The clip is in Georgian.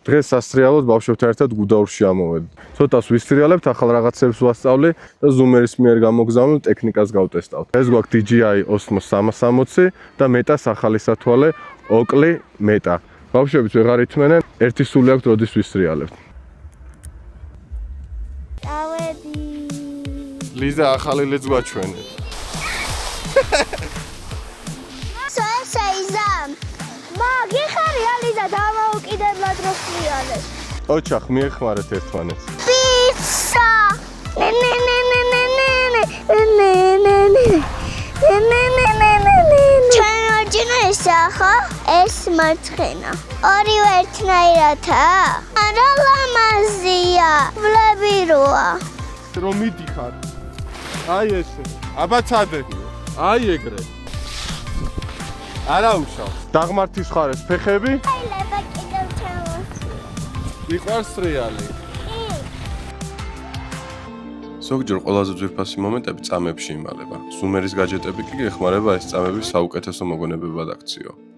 დღეს სასრიალოდ ბავშვებთან ერთად გუდაურში ამოვედი. ცოტას ვისტრიალებთ, ახალ რაღაცებს ვასწავლე და ზუმერის მიერ გამოგზავნილ ტექნიკას გავტესტავთ. ეს გვაქვს DJI Osmo 360 და მეტას ახალი სათვალე Oakley Meta. ბავშვებიც ვეღარ ითმენენ, ერთი სული აქვთ, როდის ვისტრიალებთ. დავედი. ლიზა ახალი ლედს გვაჩვენე. სეიზამ. მაგიხარი ალიზა დამოუკიდებლად როსლიალეს. ოჩახ მიეხმარეთ ერთმანეთს. პიცა. ჩვენ ვარჯინო ესა ხო? ეს მარცხენა. ორივე ერთნაირადაა? არა ლამაზია. ვლები როა. რომ მიდიხარ. აი ესე. აბაცადე. აი ეგრე. არა უშავს. დაღმართის ხარეს ფეხები. შეიძლება კიდევ ჩამოსვი. იყვარს რეალი. ზოგჯერ ყველაზე ძვირფასი მომენტები წამებში იმალება. ზუმერის გაჯეტები კი ეხმარება ეს წამები საუკეთესო მოგონებებად აქციო.